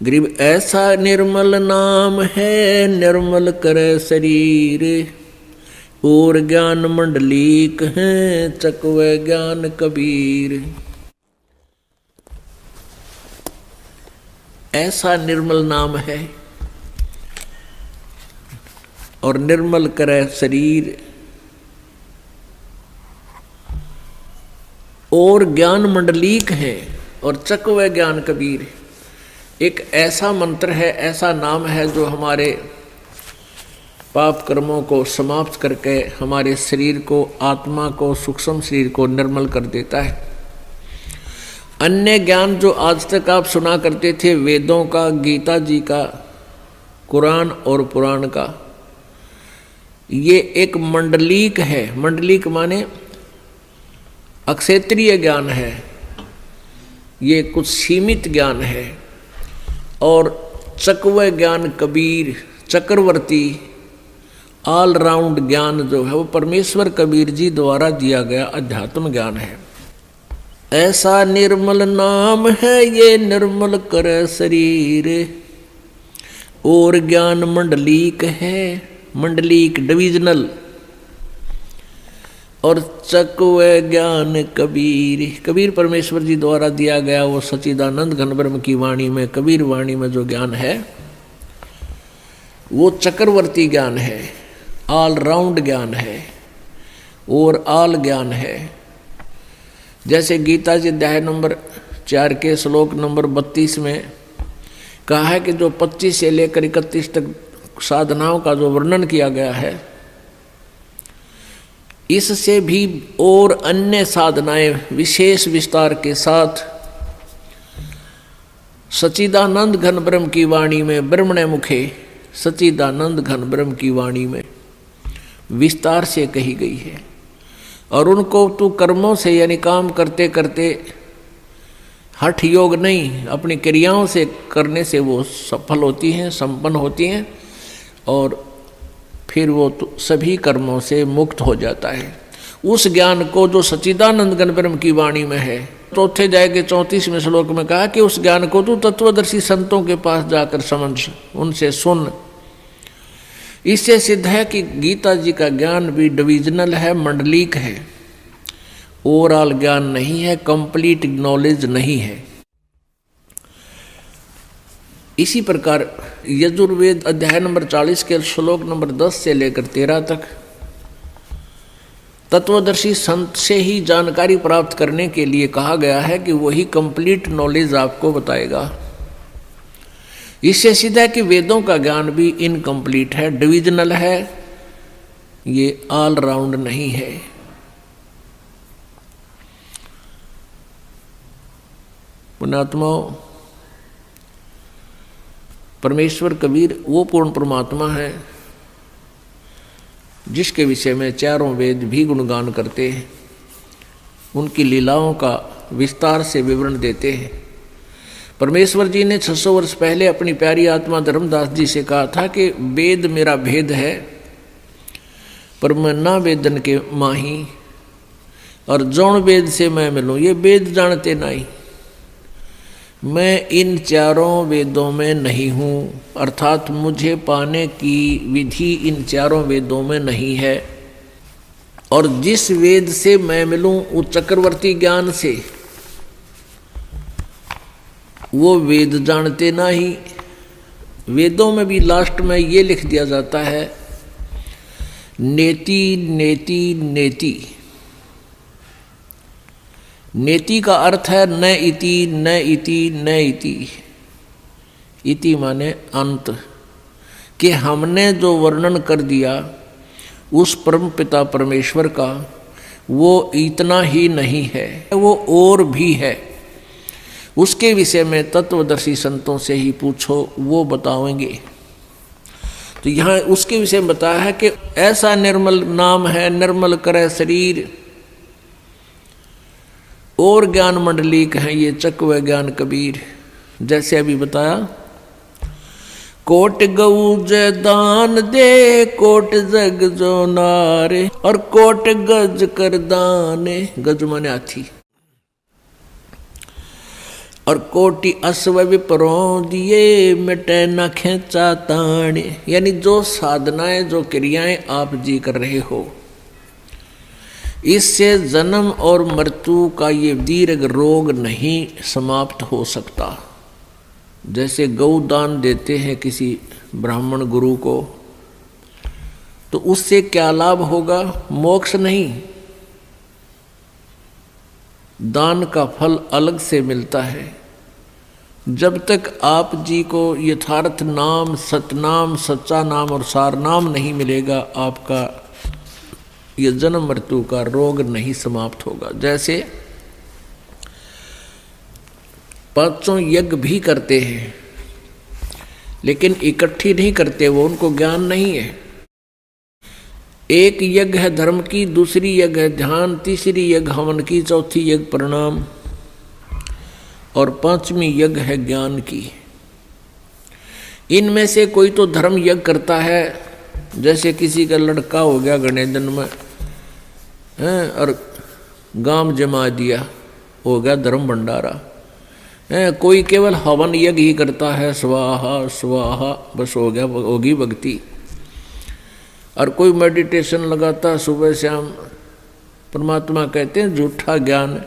गरीब ऐसा निर्मल नाम है, निर्मल करे शरीर, और ज्ञान मंडलीक है, चकवे ज्ञान कबीर। ऐसा निर्मल नाम है और निर्मल करे शरीर, और ज्ञान मंडलीक है, और चकवे ज्ञान कबीर। एक ऐसा मंत्र है, ऐसा नाम है जो हमारे पाप कर्मों को समाप्त करके हमारे शरीर को, आत्मा को, सूक्ष्म शरीर को निर्मल कर देता है। अन्य ज्ञान जो आज तक आप सुना करते थे, वेदों का, गीता जी का, कुरान और पुराण का, ये एक मंडलीक है। मंडलीक माने अक्षेत्रीय ज्ञान है, ये कुछ सीमित ज्ञान है। और चकवे ज्ञान कबीर, चक्रवर्ती ऑलराउंड ज्ञान जो है वो परमेश्वर कबीर जी द्वारा दिया गया अध्यात्म ज्ञान है। ऐसा निर्मल नाम है ये, निर्मल करे शरीर, और ज्ञान मंडलीक है, मंडलीक डिविजनल, और चकवे ज्ञान कबीर। कबीर परमेश्वर जी द्वारा दिया गया वो सच्चिदानंद घन ब्रह्म की वाणी में, कबीर वाणी में जो ज्ञान है वो चक्रवर्ती ज्ञान है, ऑल राउंड ज्ञान है, और ऑल ज्ञान है। जैसे गीता जी अध्याय नंबर 4 के श्लोक नंबर 32 में कहा है कि जो 25 से लेकर 31 तक साधनाओं का जो वर्णन किया गया है, इससे भी और अन्य साधनाएं विशेष विस्तार के साथ सच्चिदानंद घन ब्रह्म की वाणी में, ब्रह्मणे मुखे सच्चिदानंद घन ब्रह्म की वाणी में विस्तार से कही गई है। और उनको तू कर्मों से यानी काम करते करते, हठ योग नहीं, अपनी क्रियाओं से करने से वो सफल होती हैं, संपन्न होती हैं, और फिर वो तो सभी कर्मों से मुक्त हो जाता है। उस ज्ञान को जो सच्चिदानंद घन ब्रह्म की वाणी में है, चौथे अध्याय के 34वें श्लोक में कहा कि उस ज्ञान को तू तत्वदर्शी संतों के पास जाकर समझ, उनसे सुन। इससे सिद्ध है कि गीता जी का ज्ञान भी डिविजनल है, मंडलीक है, ओवरऑल ज्ञान नहीं है, कंप्लीट नॉलेज नहीं है। इसी प्रकार यजुर्वेद अध्याय नंबर 40 के श्लोक नंबर 10 से लेकर 13 तक तत्वदर्शी संत से ही जानकारी प्राप्त करने के लिए कहा गया है कि वही कंप्लीट नॉलेज आपको बताएगा। इससे सीधा है कि वेदों का ज्ञान भी इनकम्प्लीट है, डिविजनल है, ये ऑल राउंड नहीं है। पुण्यात्माओं, परमेश्वर कबीर वो पूर्ण परमात्मा है जिसके विषय में चारों वेद भी गुणगान करते हैं, उनकी लीलाओं का विस्तार से विवरण देते हैं। परमेश्वर जी ने 600 वर्ष पहले अपनी प्यारी आत्मा धर्मदास जी से कहा था कि वेद मेरा भेद है, पर मैं ना वेदन के माही, और जौन वेद से मैं मिलूँ ये वेद जानते नहीं। मैं इन चारों वेदों में नहीं हूँ, अर्थात मुझे पाने की विधि इन चारों वेदों में नहीं है। और जिस वेद से मैं मिलूँ उस चक्रवर्ती ज्ञान से, वो वेद जानते नहीं। वेदों में भी लास्ट में ये लिख दिया जाता है, नेति नेति नेति। नेति का अर्थ है न इति न इति न इति। इति माने अंत, कि हमने जो वर्णन कर दिया उस परम पिता परमेश्वर का, वो इतना ही नहीं है, वो और भी है। उसके विषय में तत्वदर्शी संतों से ही पूछो, वो बताएंगे। तो यहाँ उसके विषय में बताया है कि ऐसा निर्मल नाम है, निर्मल करे शरीर, और ज्ञान मंडलीक हैं ये चकवे ज्ञान कबीर। जैसे अभी बताया, कोट गऊ जय दान दे, कोट जग जो नारे, और कोट गज कर दाने, गज माने हाथी, और कोटि अश्व विपरों दिए, मिटे न खेचा ताने। यानी जो साधनाएं, जो क्रियाएं आप जी कर रहे हो, इससे जन्म और मृत्यु का ये दीर्घ रोग नहीं समाप्त हो सकता। जैसे गौ दान देते हैं किसी ब्राह्मण गुरु को, तो उससे क्या लाभ होगा? मोक्ष नहीं, दान का फल अलग से मिलता है। जब तक आप जी को यथार्थ नाम, सतनाम, सच्चा नाम और सार नाम नहीं मिलेगा, आपका ये जन्म मृत्यु का रोग नहीं समाप्त होगा। जैसे पांचों यज्ञ भी करते हैं, लेकिन इकट्ठी नहीं करते, वो उनको ज्ञान नहीं है। एक यज्ञ है धर्म की, दूसरी यज्ञ है ध्यान, तीसरी यज्ञ हवन की, चौथी यज्ञ प्रणाम, और पांचवी यज्ञ है ज्ञान की। इनमें से कोई तो धर्म यज्ञ करता है, जैसे किसी का लड़का हो गया गणेश दिन में और गांव जमा दिया, हो गया धर्म भंडारा। कोई केवल हवन यज्ञ ही करता है, स्वाहा स्वाहा, बस हो गया, होगी भक्ति। और कोई मेडिटेशन लगाता है सुबह शाम, परमात्मा कहते हैं झूठा ज्ञान।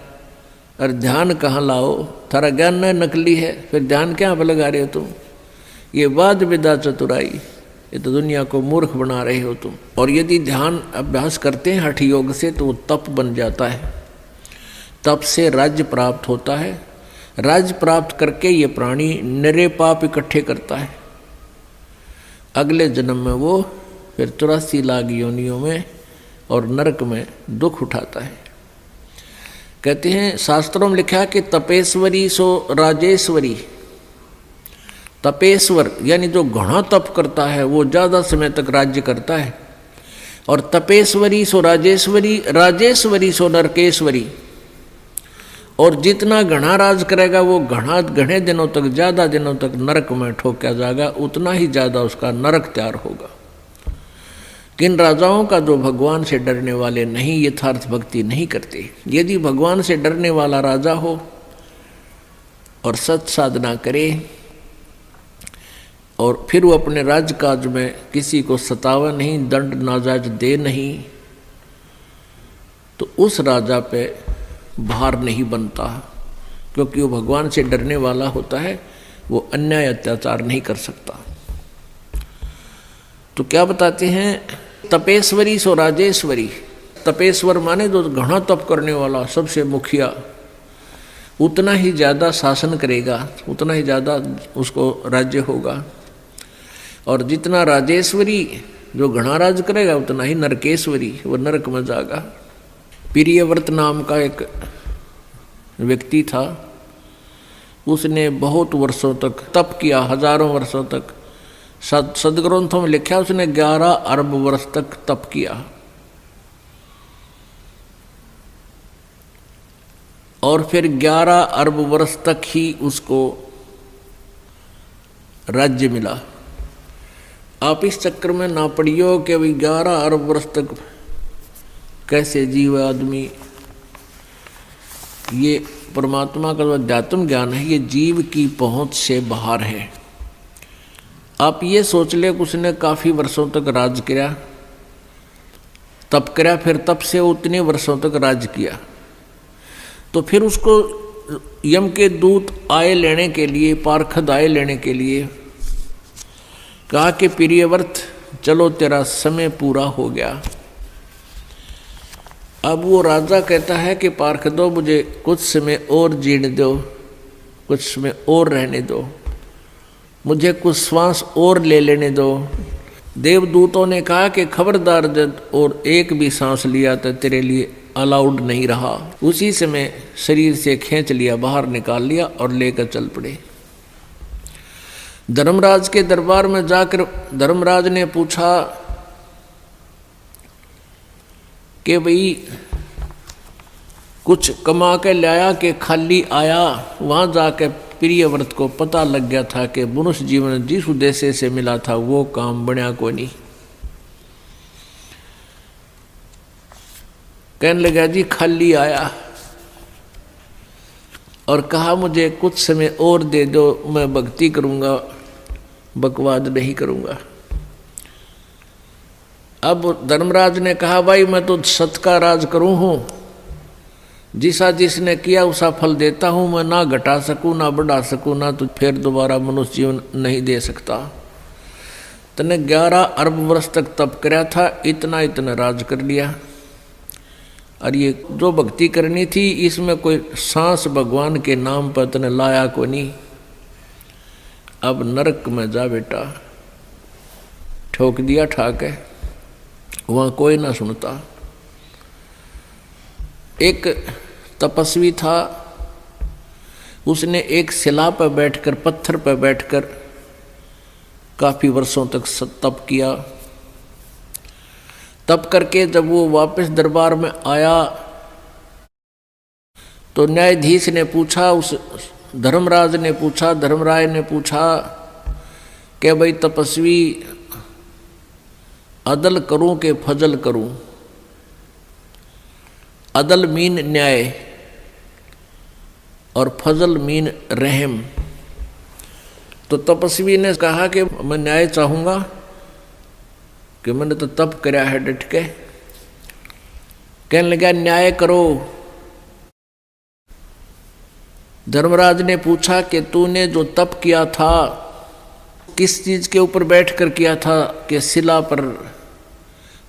और ध्यान कहाँ लाओ? थारा ज्ञान न नकली है, फिर ध्यान क्या पर लगा रहे हो तुम? ये वाद विदा चतुराई, ये तो दुनिया को मूर्ख बना रहे हो तुम। और यदि ध्यान अभ्यास करते हैं हठ योग से, तो वो तप बन जाता है। तप से राज्य प्राप्त होता है। राज्य प्राप्त करके ये प्राणी निरे पाप इकट्ठे करता है। अगले जन्म में वो फिर 84 लाख योनियों में और नरक में दुख उठाता है। कहते हैं शास्त्रों में लिखा है कि तपेश्वरी सो राजेश्वरी। तपेश्वर यानी जो घना तप करता है वो ज़्यादा समय तक राज्य करता है। और तपेश्वरी सो राजेश्वरी, राजेश्वरी सो नरकेश्वरी। और जितना घना राज करेगा वो घने दिनों तक, ज़्यादा दिनों तक नरक में ठोका जाएगा, उतना ही ज़्यादा उसका नरक तैयार होगा। किन राजाओं का जो भगवान से डरने वाले नहीं, यथार्थ भक्ति नहीं करते। यदि भगवान से डरने वाला राजा हो और सत साधना करे और फिर वो अपने राजकाज में किसी को सतावा नहीं, दंड नाजायज दे नहीं, तो उस राजा पे भार नहीं बनता, क्योंकि वो भगवान से डरने वाला होता है, वो अन्याय अत्याचार नहीं कर सकता। तो क्या बताते हैं? तपेश्वरी सो राजेश्वरी। तपेश्वर माने जो घना तप करने वाला, सबसे मुखिया, उतना ही ज़्यादा शासन करेगा, उतना ही ज़्यादा उसको राज्य होगा। और जितना राजेश्वरी, जो घना राज करेगा, उतना ही नरकेश्वरी, वो नरक में जाएगा। प्रियव्रत नाम का एक व्यक्ति था, उसने बहुत वर्षों तक तप किया, हजारों वर्षों तक। सदग्रंथों में लिखा उसने 11 अरब वर्ष तक तप किया। और फिर 11 अरब वर्ष तक ही उसको राज्य मिला। आप इस चक्कर में ना पड़ियो कि भाई 11 अरब वर्ष तक कैसे जीव आदमी। ये परमात्मा का जो अध्यात्म ज्ञान है, ये जीव की पहुंच से बाहर है। आप ये सोच ले कि उसने काफ़ी वर्षों तक राज किया, तप किया, फिर तप से उतने वर्षों तक राज किया, तो फिर उसको यम के दूत आए लेने के लिए, पार्षद आए लेने के लिए कहा कि प्रियव्रत चलो तेरा समय पूरा हो गया। अब वो राजा कहता है कि पार्षदों मुझे कुछ समय और जीने दो, कुछ समय और रहने दो, मुझे कुछ श्वास और ले लेने दो। देवदूतों ने कहा कि खबरदार, जब और एक भी सांस लिया तो तेरे लिए अलाउड नहीं रहा। उसी समय शरीर से खींच लिया, बाहर निकाल लिया और लेकर चल पड़े। धर्मराज के दरबार में जाकर धर्मराज ने पूछा कि भाई कुछ कमा के लाया कि खाली आया? वहाँ जाके प्रिय व्रत को पता लग गया था कि मनुष्य जीवन जिस उद्देश्य से मिला था वो काम बनया को नहीं। कहने लगा जी खाली आया और कहा मुझे कुछ समय और दे दो, मैं भक्ति करूंगा, बकवाद नहीं करूंगा। अब धर्मराज ने कहा भाई मैं तो सत का राज करूं हूं, जिसा जिसने किया उसा फल देता हूं, मैं ना घटा सकूं ना बढ़ा सकूं, ना तो फिर दोबारा मनुष्य जीवन नहीं दे सकता। तने 11 अरब वर्ष तक तप कराया था, इतना इतना राज कर लिया। और ये जो भक्ति करनी थी इसमें कोई सांस भगवान के नाम पर तने लाया को नहीं। अब नरक में जा बेटा, ठोक दिया ठाके, वहां कोई ना सुनता। एक तपस्वी था, उसने एक शिला पर बैठकर, पत्थर पर बैठकर काफी वर्षों तक तप किया। तप करके जब वो वापस दरबार में आया तो न्यायाधीश ने पूछा, उस धर्मराज ने पूछा, धर्मराय ने पूछा कि भाई तपस्वी अदल करूं कि फजल करूं? अदल मीन न्याय और फजल मीन रहम। तो तपस्वी ने कहा कि मैं न्याय चाहूंगा कि मैंने तो तप कराया है डट के। कहने लगा न्याय करो। धर्मराज ने पूछा कि तूने जो तप किया था किस चीज के ऊपर बैठकर किया था? कि शिला पर।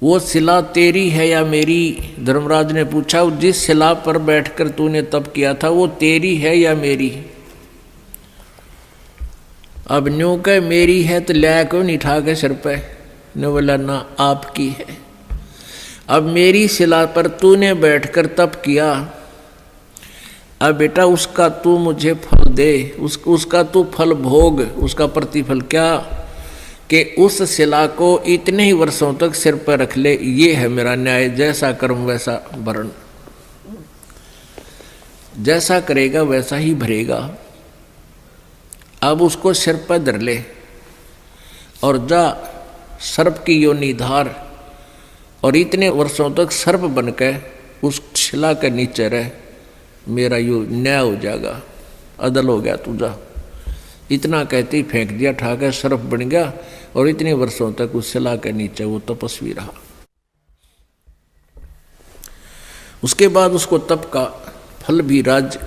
वो शिला तेरी है या मेरी? धर्मराज ने पूछा जिस शिला पर बैठकर तूने तप किया था वो तेरी है या मेरी? अब न्यू कह मेरी है तो लिया क्यों नहीं ठा के सिर पे? ने बोला ना आपकी है। अब मेरी शिला पर तूने बैठकर तप किया, अब बेटा उसका तू मुझे फल दे, उसका तू फल भोग। उसका प्रतिफल क्या? कि उस शिला को इतने ही वर्षों तक सिर पर रख ले, ये है मेरा न्याय। जैसा कर्म वैसा भरण, जैसा करेगा वैसा ही भरेगा। अब उसको सिर पर धर ले और जा सर्प की योनि धार, और इतने वर्षों तक सर्प बनकर उस शिला के नीचे रह, मेरा यो न्याय हो जाएगा, अदल हो गया तुझा। इतना कहते ही फेंक दिया ठाकर, सर्प बन गया और इतने वर्षों तक उस शिला के नीचे वो तपस्वी रहा। उसके बाद उसको तप का फल भी, राज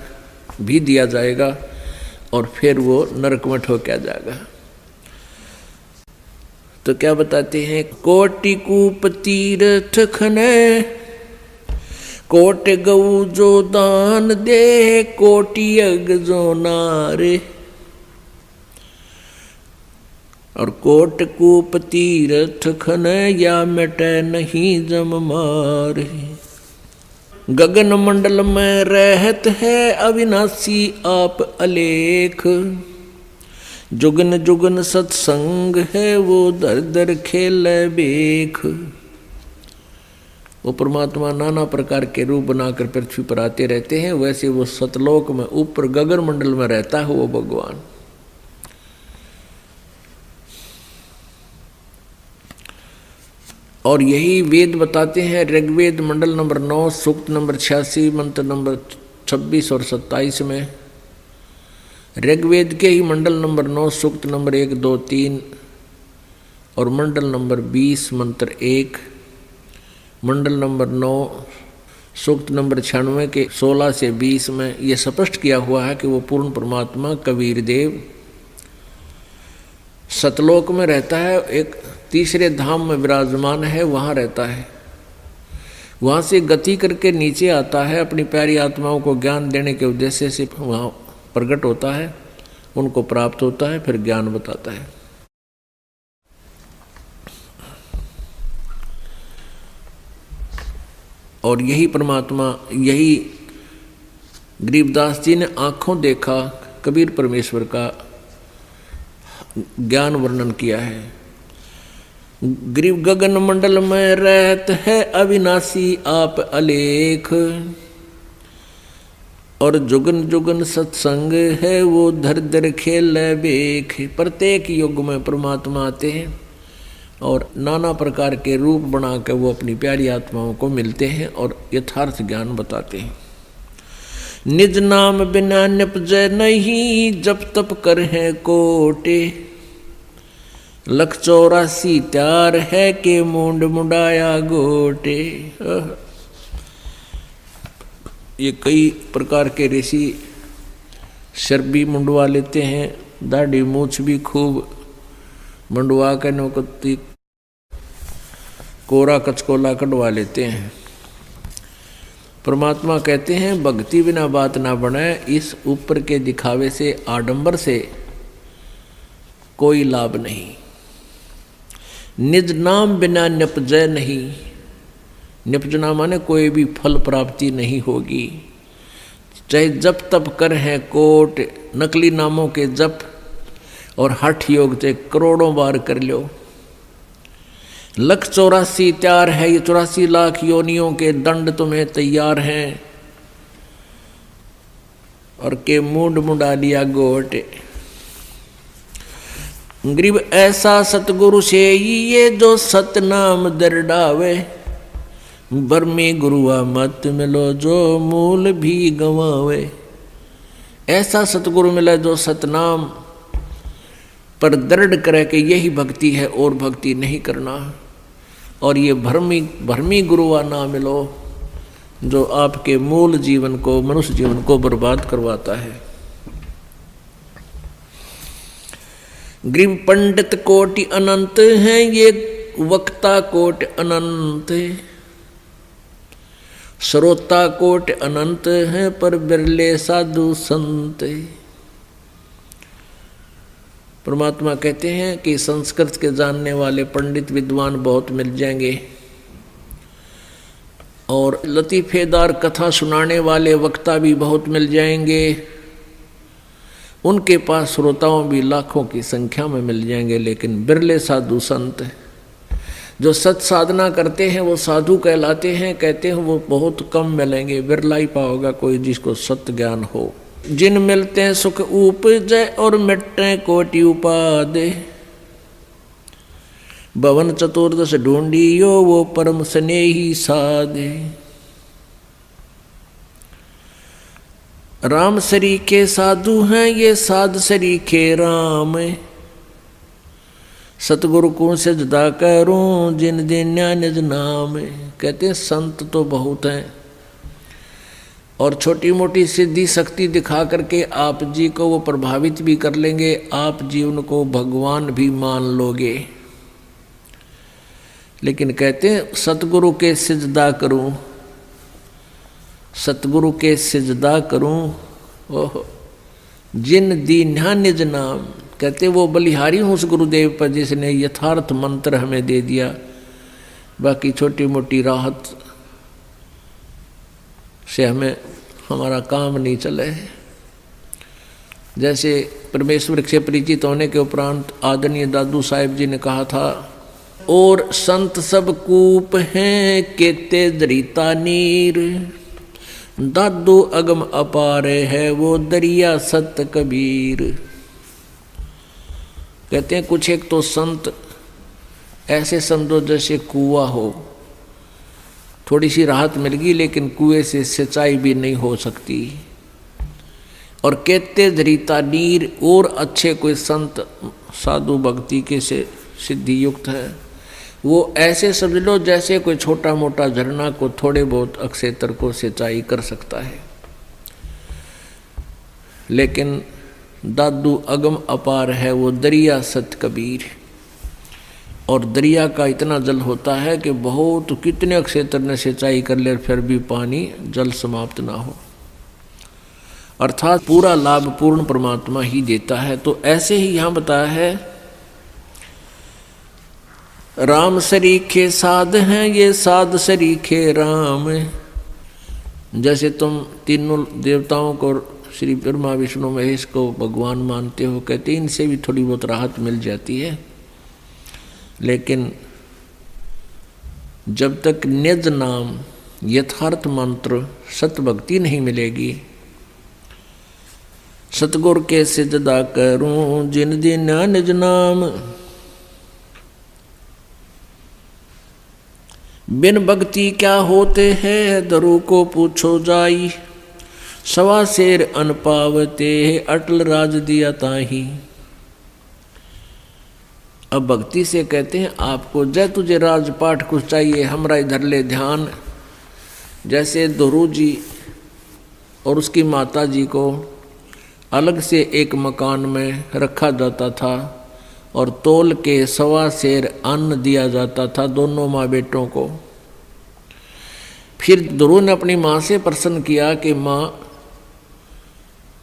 भी दिया जाएगा और फिर वो नरक में ठोका जाएगा। तो क्या बताते हैं? कोटि कूप तीर्थ खने, कोट गऊ जो दान दे, कोटि यज्ञ जो नारे। और कोट कूप तीर्थ खने, या मिटे नहीं जम मारे। गगन मंडल में रहत है अविनाशी आप अलेख, जुगन जुगन सत्संग है वो दर दर खेल बेख। वो परमात्मा नाना प्रकार के रूप बनाकर पृथ्वी पर आते रहते हैं, वैसे वो सतलोक में ऊपर गगन मंडल में रहता है वो भगवान। और यही वेद बताते हैं। ऋग्वेद मंडल नंबर 9 सूक्त नंबर 86 मंत्र नंबर 26 और 27 में, ऋग्वेद के ही मंडल नंबर 9 सूक्त नंबर 1, 2, 3 और मंडल नंबर 20 मंत्र 1, मंडल नंबर 9 सूक्त नंबर 96 के 16 से 20 में यह स्पष्ट किया हुआ है कि वो पूर्ण परमात्मा कबीर देव सतलोक में रहता है, एक तीसरे धाम में विराजमान है, वहाँ रहता है। वहाँ से गति करके नीचे आता है, अपनी प्यारी आत्माओं को ज्ञान देने के उद्देश्य से वहाँ प्रकट होता है, उनको प्राप्त होता है, फिर ज्ञान बताता है। और यही परमात्मा, यही गरीबदास जी ने आंखों देखा कबीर परमेश्वर का ज्ञान वर्णन किया है। गरीब गगन मंडल में रहत है अविनाशी आप अलेख, और जुगन जुगन सत्संग है वो धर धर खेल बेख। प्रत्येक युग में परमात्मा आते हैं और नाना प्रकार के रूप बना कर वो अपनी प्यारी आत्माओं को मिलते हैं और यथार्थ ज्ञान बताते हैं। निज नाम बिना निपजय नहीं, जप तप कर है कोटे। 184 त्यार है के मुंड मुंडाया गोटे। ये कई प्रकार के ऋषि सिर भी मुंडवा लेते हैं, दाढ़ी मूछ भी खूब मुंडवा कर नौकती कोरा कचकोला कटवा लेते हैं। परमात्मा कहते हैं भक्ति बिना बात ना बने। इस ऊपर के दिखावे से, आडंबर से कोई लाभ नहीं। निज नाम बिना निपजय नहीं। निपजना माने कोई भी फल प्राप्ति नहीं होगी। चाहे जप तप कर है कोट, नकली नामों के जप और हठ योग से करोड़ों बार कर लो। 184 त्यार है, ये 84 लाख योनियों के दंड तुम्हें तैयार हैं। और के मुंड मुंडा लिया गोट। गरीब ऐसा सतगुरु से ये जो सतनाम दरडावे। बर्मी गुरुआ मत मिलो जो मूल भी गंवावे। ऐसा सतगुरु मिला जो सतनाम पर दृढ़ करे कि यही भक्ति है और भक्ति नहीं करना। और ये भरमी गुरुआ ना मिलो जो आपके मूल जीवन को, मनुष्य जीवन को बर्बाद करवाता है। गरीब पंडित कोटि अनंत हैं, ये वक्ता कोटि अनंत है। श्रोता कोटि अनंत हैं, पर बिरले साधु संत। परमात्मा कहते हैं कि संस्कृत के जानने वाले पंडित विद्वान बहुत मिल जाएंगे और लतीफेदार कथा सुनाने वाले वक्ता भी बहुत मिल जाएंगे। उनके पास श्रोताओं भी लाखों की संख्या में मिल जाएंगे, लेकिन बिरले साधु संत जो सत साधना करते हैं वो साधु कहलाते हैं। कहते हैं वो बहुत कम मिलेंगे, बिरला ही पाओगा कोई जिसको सत्य ज्ञान हो। जिन मिलते हैं सुख उपजय और मिटते कोटि उपादे। भवन चतुर्दश ढूंढियो वो परम स्नेही साधे। राम सरीखे साधु हैं, ये साध सरीखे राम। सतगुरु को सजदा करूं जिन दिन्या निज नाम। कहते हैं संत तो बहुत हैं और छोटी मोटी सिद्धि शक्ति दिखा करके आप जी को वो प्रभावित भी कर लेंगे। आप जी उनको भगवान भी मान लोगे। लेकिन कहते हैं सतगुरु के सिजदा करूं, सतगुरु के सिजदा करूं। ओह जिन दीन्हा निज नाम। कहते वो बलिहारी हूँ उस गुरुदेव पर जिसने यथार्थ मंत्र हमें दे दिया। बाकी छोटी मोटी राहत से हमें हमारा काम नहीं चले। जैसे परमेश्वर से परिचित होने के उपरांत आदरणीय दादू साहिब जी ने कहा था, और संत सब कूप हैं केते दरिता नीर। दादू अगम अपार है वो दरिया सत कबीर। कहते हैं कुछ एक तो संत ऐसे समझो जैसे कुआं हो, थोड़ी सी राहत मिल गई लेकिन कुएं से सिंचाई भी नहीं हो सकती। और कहते दरिता नीर, और अच्छे कोई संत साधु भक्ति के से सिद्धि युक्त है वो ऐसे समझ लो जैसे कोई छोटा मोटा झरना को थोड़े बहुत अक्षेत्र को सिंचाई कर सकता है। लेकिन दादू अगम अपार है वो दरिया सत कबीर। और दरिया का इतना जल होता है कि बहुत कितने क्षेत्र ने सिंचाई कर ले फिर भी पानी जल समाप्त ना हो। अर्थात पूरा लाभ पूर्ण परमात्मा ही देता है। तो ऐसे ही यहाँ बताया है राम सरीखे साध हैं, ये साध सरीखे राम। जैसे तुम तीनों देवताओं को श्री ब्रह्मा विष्णु महेश को भगवान मानते हो, कहते इनसे भी थोड़ी बहुत राहत मिल जाती है। लेकिन जब तक निज नाम यथार्थ मंत्र सत भक्ति नहीं मिलेगी सतगुर के सिजदा करूं जिन दिन निज नाम। बिन भक्ति क्या होते हैं दरु को पूछो जाई। सवा शेर अन पावते अटल राज दिया ताही। अब भक्ति से कहते हैं आपको जय तुझे राजपाट कुछ चाहिए हमरा इधर ले ध्यान। जैसे दोरू जी और उसकी माता जी को अलग से एक मकान में रखा जाता था और तोल के सवा शेर अन्न दिया जाता था दोनों माँ बेटों को। फिर दोरू ने अपनी माँ से प्रश्न किया कि माँ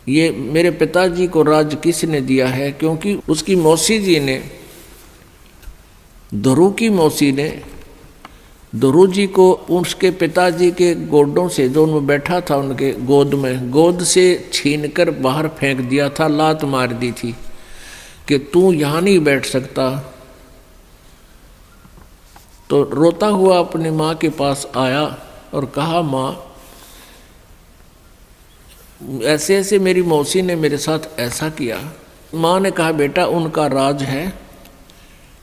ये मेरे पिताजी को राज किसने दिया है, क्योंकि उसकी मौसी जी ने, दोरू की मौसी ने दोरू जी को उसके पिताजी के गोडों से जो उनमें बैठा था उनके गोद में, गोद से छीनकर बाहर फेंक दिया था, लात मार दी थी कि तू यहाँ नहीं बैठ सकता। तो रोता हुआ अपनी माँ के पास आया और कहा माँ ऐसे ऐसे मेरी मौसी ने मेरे साथ ऐसा किया। माँ ने कहा बेटा उनका राज है,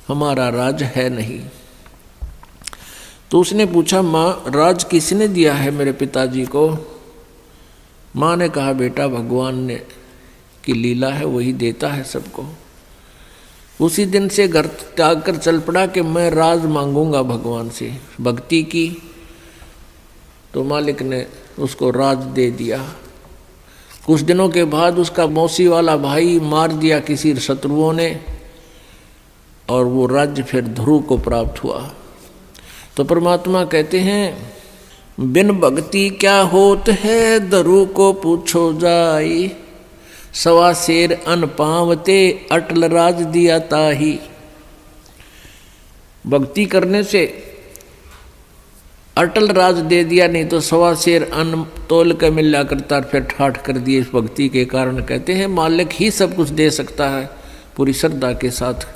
हमारा राज है नहीं। तो उसने पूछा माँ राज किसने दिया है मेरे पिताजी को। माँ ने कहा बेटा भगवान ने की लीला है, वही देता है सबको। उसी दिन से घर त्याग कर चल पड़ा कि मैं राज मांगूंगा भगवान से। भक्ति की तो मालिक ने उसको राज दे दिया। कुछ दिनों के बाद उसका मौसी वाला भाई मार दिया किसी शत्रुओं ने और वो राज्य फिर ध्रुव को प्राप्त हुआ। तो परमात्मा कहते हैं बिन भक्ति क्या होत है दरु को पूछो जाई। सवा शेर अन पावते अटल राज दिया ताही। भक्ति करने से अटल राज दे दिया, नहीं तो सवा शेर अन्न तोल कर मिला करता फिर ठाठ कर दिए। इस भक्ति के कारण कहते हैं मालिक ही सब कुछ दे सकता है, पूरी श्रद्धा के साथ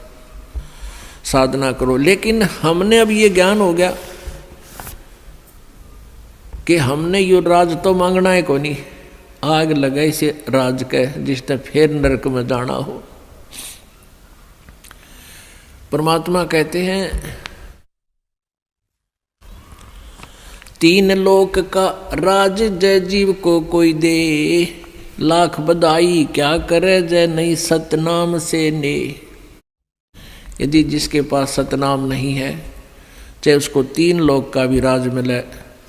साधना करो। लेकिन हमने अब ये ज्ञान हो गया कि हमने यो राज तो मांगना है कोनी, आग लगा इसे राज के जिसने फिर नरक में जाना हो। परमात्मा कहते हैं तीन लोक का राज जय जीव को कोई दे। लाख बधाई क्या करे जय नहीं सतनाम से ने। यदि जिसके पास सतनाम नहीं है चाहे उसको तीन लोक का भी राज मिले,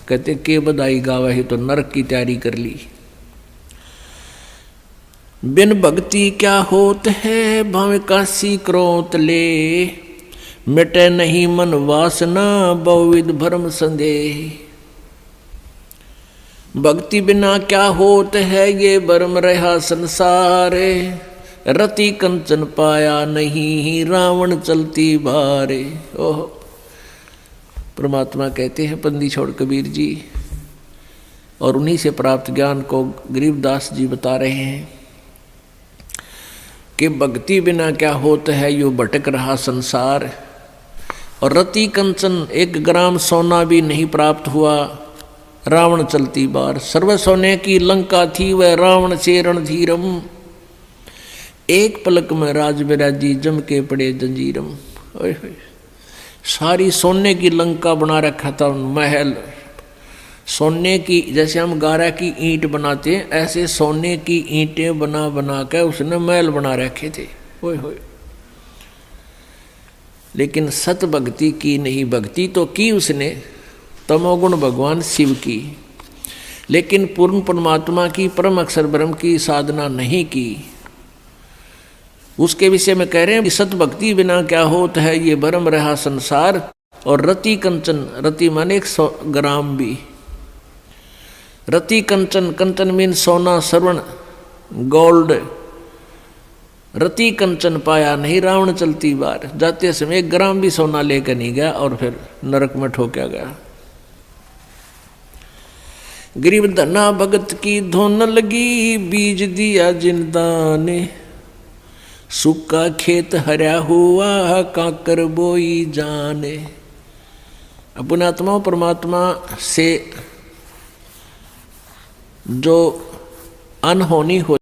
कहते के बधाई गावा ही तो नरक की तैयारी कर ली। बिन भक्ति क्या होत है भावे काशी क्रोत ले। मिटे नहीं मन वासना बहुविध भरम संदेह। भक्ति बिना क्या होत है ये भरम रहा संसार। रति कंचन पाया नहीं रावण चलती बारे। ओह परमात्मा कहते हैं बंदी छोड़ कबीर जी, और उन्हीं से प्राप्त ज्ञान को गरीबदास जी बता रहे हैं कि भक्ति बिना क्या होता है यो भटक रहा संसार। और रति कंचन 1 ग्राम सोना भी नहीं प्राप्त हुआ, रावण चलती बार। सर्व सोने की लंका थी वह रावण से रणधीरम। एक पलक में राज बिराजी जम के पड़े जंजीरम। सारी सोने की लंका बना रखा था, महल सोने की, जैसे हम गारा की ईंट बनाते हैं ऐसे सोने की ईंटें बना बना कर उसने महल बना रखे थे। ओए होए, लेकिन सत भक्ति की नहीं। भक्ति तो की उसने, तमोगुण भगवान शिव की, लेकिन पूर्ण परमात्मा की परम अक्षर ब्रह्म की साधना नहीं की। उसके विषय में कह रहे हैं कि सत भक्ति बिना क्या होता है ये भरम रहा संसार। और रति कंचन, रति माने 100 ग्राम भी। रति कंचन, कंचन मीन सोना, श्रवण, गोल्ड। रति कंचन पाया नहीं रावण चलती बार। जाते समय 1 ग्राम भी सोना लेकर नहीं गया और फिर नरक में ठोका गया। गरीब धना भगत की धोन लगी बीज दिया जिंदा ने। सूखा खेत हरा हुआ काकर बोई जाने। अपने आत्मा परमात्मा से जो अनहोनी हो